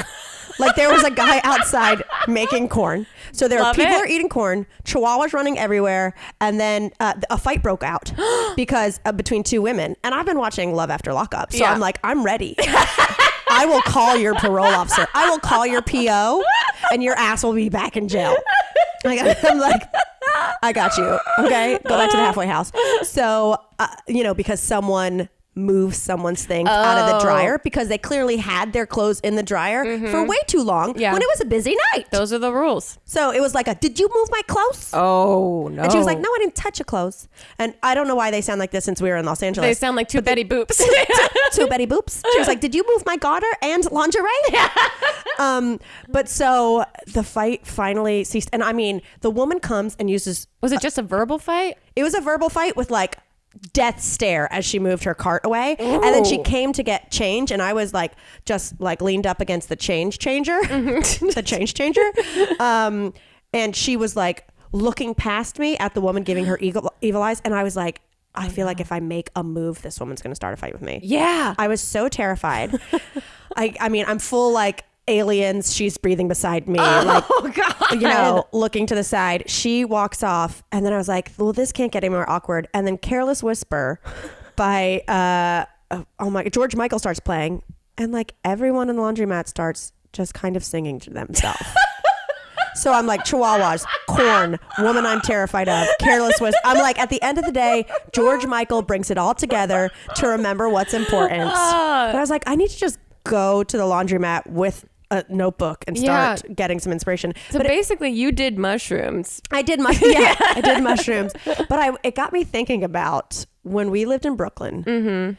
Like there was a guy outside making corn. So there were people are eating corn, chihuahuas running everywhere, and then a fight broke out because between 2 women. And I've been watching Love After Lockup, so I'm like, I'm ready. I will call your parole officer. I will call your PO, and your ass will be back in jail. I'm like, I got you. Okay, go back to the halfway house. So because someone move someone's things out of the dryer because they clearly had their clothes in the dryer for way too long when it was a busy night. Those are the rules. So it was like did you move my clothes? Oh, no. And she was like, no, I didn't touch your clothes. And I don't know why they sound like this since we were in Los Angeles. They sound like two Betty Boops. Two Betty Boops. She was like, did you move my garter and lingerie? But so the fight finally ceased. And I mean, the woman comes and uses... Was it just a verbal fight? It was a verbal fight with like death stare as she moved her cart away. Ooh. And then she came to get change. And I was like, just like leaned up against the change changer. The change changer. And she was like looking past me at the woman giving her evil eyes. And I was like, I feel like if I make a move, this woman's going to start a fight with me. Yeah. I was so terrified. I mean, I'm full like aliens. She's breathing beside me. God. You know, looking to the side. She walks off. And then I was like, well, this can't get any more awkward. And then Careless Whisper by, George Michael starts playing. And like everyone in the laundromat starts just kind of singing to themselves. So I'm like, Chihuahuas, Corn, Woman I'm Terrified of, Careless Whisper. I'm like, at the end of the day, George Michael brings it all together to remember what's important. But I was like, I need to just go to the laundromat with a notebook and start getting some inspiration. So but basically, you did mushrooms. I did mushrooms. Yeah, I did mushrooms. But it got me thinking about when we lived in Brooklyn. Mm-hmm.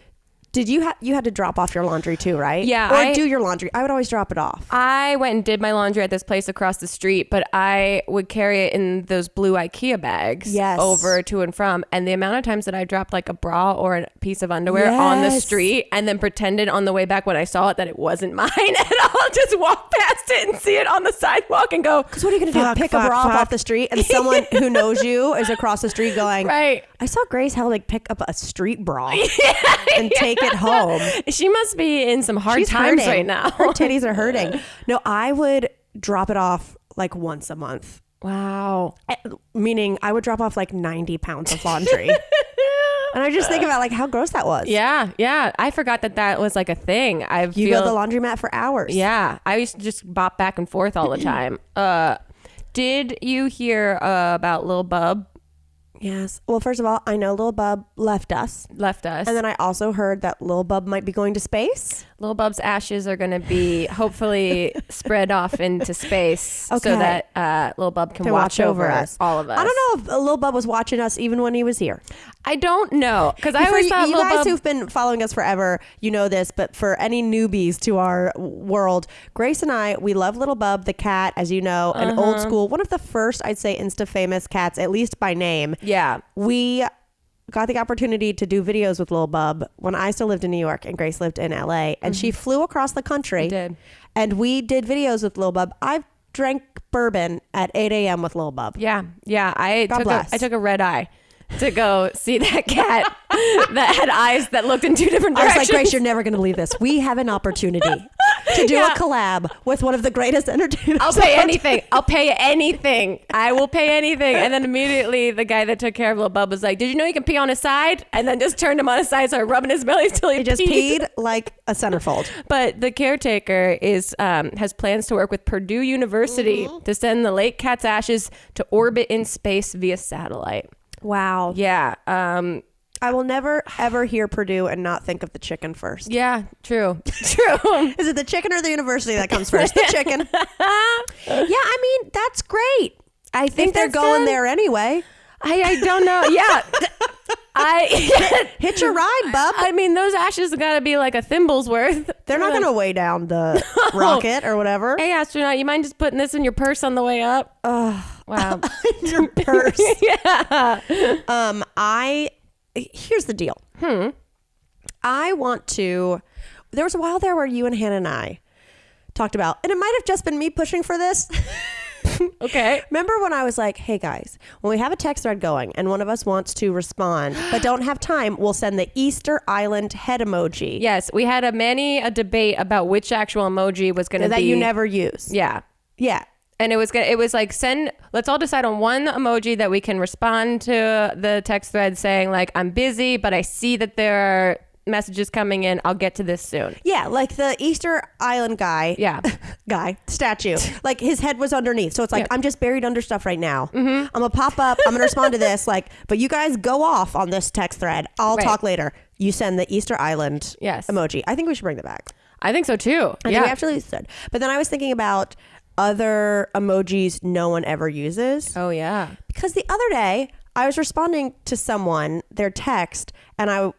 Did you had to drop off your laundry too, right? Yeah. Or do your laundry. I would always drop it off. I went and did my laundry at this place across the street, but I would carry it in those blue IKEA bags over to and from. And the amount of times that I dropped like a bra or a piece of underwear on the street and then pretended on the way back when I saw it that it wasn't mine at all. Just walk past it and see it on the sidewalk and go, because what are you going to do? Pick a bra off the street and someone who knows you is across the street going, right. I saw Grace Helbig pick up a street bra and take it home. She must be in some hard times right now. Her titties are hurting. No, I would drop it off like once a month. Wow. Meaning I would drop off like 90 pounds of laundry. And I just think about like how gross that was. Yeah. Yeah. I forgot that was like a thing. You go to the laundromat for hours. Yeah. I used to just bop back and forth all the time. Did you hear about Lil Bub? Yes. Well, first of all, I know Lil Bub left us. And then I also heard that Lil Bub might be going to space. Lil Bub's ashes are going to be hopefully spread off into space so that Lil Bub can watch over us, all of us. I don't know if Lil Bub was watching us even when he was here. I don't know. Because I always thought you guys who've been following us forever, you know this, but for any newbies to our world, Grace and I, we love Lil Bub, the cat, as you know, an old school, one of the first, I'd say, Insta famous cats, at least by name. Yeah. We got the opportunity to do videos with Lil Bub when I still lived in New York and Grace lived in LA, and she flew across the country. I did. And we did videos with Lil Bub. I've drank bourbon at 8 a.m. with Lil Bub. Yeah. Yeah. I took a red eye to go see that cat that had eyes that looked in two different directions. I was like, Grace, you're never going to believe this. We have an opportunity to do a collab with one of the greatest entertainers. I'll pay anything. I'll pay anything. I will pay anything. And then immediately the guy that took care of Lil Bub was like, did you know you can pee on his side? And then just turned him on his side, started rubbing his belly till he just peed like a centerfold. But the caretaker has plans to work with Purdue University to send the late cat's ashes to orbit in space via satellite. Wow. Yeah. I will never, ever hear Purdue and not think of the chicken first. Yeah, true. True. Is it the chicken or the university that comes first? The chicken. Yeah, I mean, that's great. I think they're going there anyway. I don't know. Yeah. Hitch a ride, bub. I mean, those ashes have got to be like a thimble's worth. They're not going to weigh down the rocket or whatever. Hey, astronaut, you mind just putting this in your purse on the way up? Wow. Your purse. Yeah. Here's the deal. I want to... There was a while there where you and Hannah and I talked about, and it might have just been me pushing for this. Okay. Remember when I was like, hey guys, when we have a text thread going and one of us wants to respond but don't have time, we'll send the Easter Island head emoji. Yes, we had a debate about which actual emoji was going to be... That you never use. Yeah. Yeah. And it was like, let's all decide on one emoji that we can respond to the text thread saying like, I'm busy, but I see that there are messages coming in. I'll get to this soon. Yeah. Like the Easter Island guy. Yeah. guy statue. Like his head was underneath. So it's like, I'm just buried under stuff right now. I'm gonna pop up. I'm gonna respond to this. Like, but you guys go off on this text thread. I'll talk later. You send the Easter Island emoji. I think we should bring that back. I think so too. I think we absolutely should. But then I was thinking about other emojis no one ever uses. Oh yeah. Because the other day I was responding to someone, their text, and I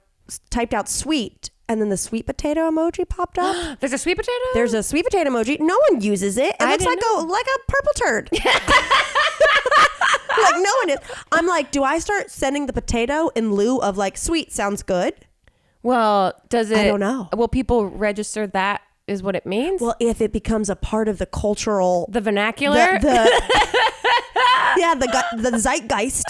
typed out sweet, and then the sweet potato emoji popped up. There's a sweet potato? There's a sweet potato emoji. No one uses it. It looks like a purple turd. Like no one is. I'm like, do I start sending the potato in lieu of like sweet sounds good? Well, does it? I don't know. Will people register that is what it means? Well, if it becomes a part of the cultural... The vernacular? The zeitgeist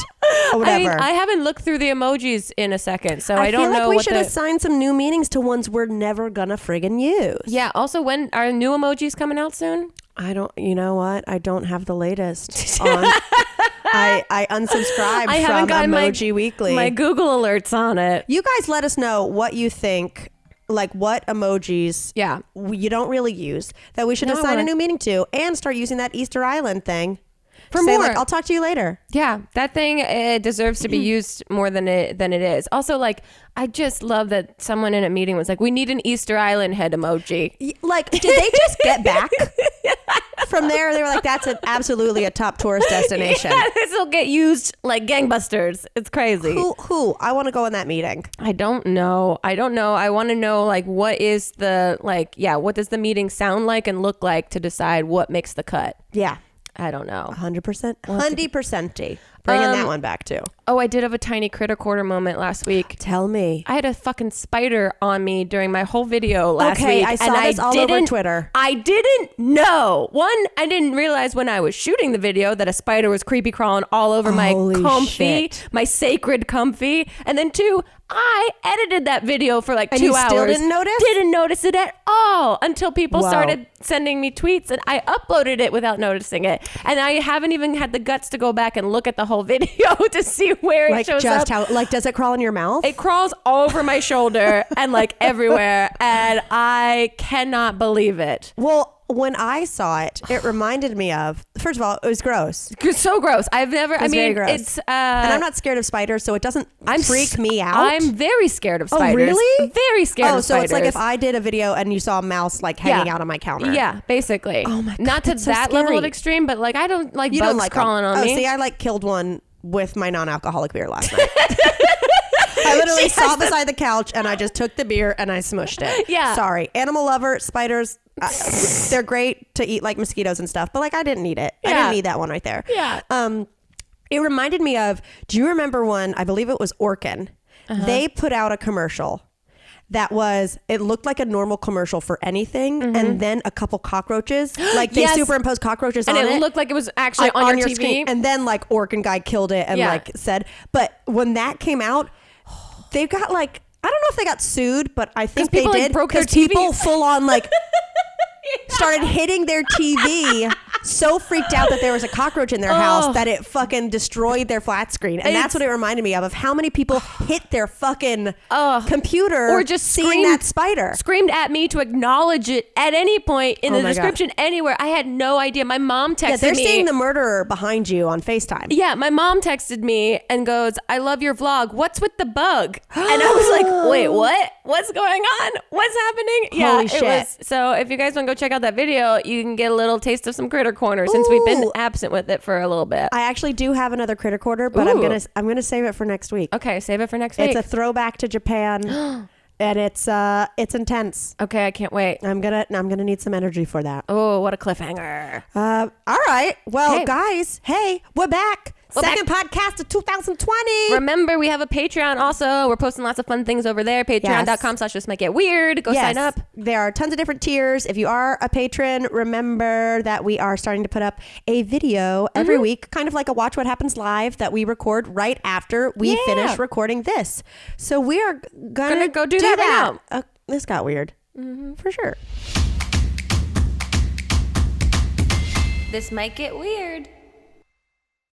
or whatever. I haven't looked through the emojis in a second, so I don't know. I feel like we should assign some new meanings to ones we're never gonna friggin' use. Yeah. Also, when are new emojis coming out soon? You know what? I don't have the latest on... I unsubscribed from Emoji Weekly. My Google alerts on it. You guys let us know what you think, like what emojis you don't really use that we should assign a new meaning to, and start using that Easter Island thing. For more. Like, I'll talk to you later. Yeah, that thing deserves to be used more than it is. Also, like, I just love that someone in a meeting was like, we need an Easter Island head emoji. Like, did they just get back? From there, they were like, that's absolutely a top tourist destination. Yeah, this will get used like gangbusters. It's crazy. Who? I want to go in that meeting. I don't know. I want to know, like, what does the meeting sound like and look like to decide what makes the cut? Yeah. I don't know. 100%. 100%. Bringing that one back too. Oh, I did have a tiny critter quarter moment last week. Tell me. I had a fucking spider on me during my whole video last week. Okay, I saw this all over Twitter. I didn't know. One, I didn't realize when I was shooting the video that a spider was creepy crawling all over my comfy, my sacred comfy. And then two, I edited that video for like 2 hours. Still didn't notice? Didn't notice it at all until people started sending me tweets, and I uploaded it without noticing it. And I haven't even had the guts to go back and look at the whole video to see where it shows up. Does it crawl in your mouth? It crawls all over my shoulder and like everywhere, and I cannot believe it. Well, when I saw it, it reminded me of, first of all, it was gross. It's so gross. Very gross. It's and I'm not scared of spiders, so it doesn't freak me out. I'm very scared of spiders. Oh, really? Very scared of spiders. So it's like if I did a video and you saw a mouse like hanging out on my counter. Yeah, basically. Oh my God. Not to that level of extreme, but like I don't like bugs crawling on me. See, I like killed one with my non-alcoholic beer last night. I literally saw beside the couch and I just took the beer and I smushed it. Yeah. Sorry. Animal lover, spiders, they're great to eat like mosquitoes and stuff, but like I didn't need it. I didn't need that one right there. Yeah. It reminded me of, do you remember one, I believe it was Orkin. They put out a commercial that it looked like a normal commercial for anything, and then a couple cockroaches, like they superimposed cockroaches on it. And it looked like it was actually on your TV. Screen. And then like Orkin guy killed it and like said, but when that came out, they got like, I don't know if they got sued, but I think they did. Because people full on like started hitting their TV, so freaked out that there was a cockroach in their house that it fucking destroyed their flat screen. And that's what it reminded me of how many people hit their fucking computer or just seeing that spider. Screamed at me to acknowledge it at any point in the description anywhere. I had no idea. My mom texted me. Yeah, they're seeing the murderer behind you on FaceTime. Yeah, my mom texted me and goes, I love your vlog. What's with the bug? And I was like, wait, what? What's going on? What's happening? Holy shit. So if you guys want to go check out that video, you can get a little taste of some Critter Corner since we've been absent with it for a little bit. I actually do have another Critter Corner, but I'm gonna save it for next week. Okay, save it for next week. It's a throwback to Japan. And it's intense. Okay, I can't wait. I'm gonna need some energy for that. Oh, what a cliffhanger. All right. Well, guys, hey, we're back. Second podcast of 2020. Remember, we have a Patreon also. We're posting lots of fun things over there. Patreon.com/thismightgetweird. Go sign up. There are tons of different tiers. If you are a patron, remember that we are starting to put up a video every week, kind of like a Watch What Happens Live that we record right after we finish recording this. So we are gonna go do that right now. This got weird. For sure. This might get weird.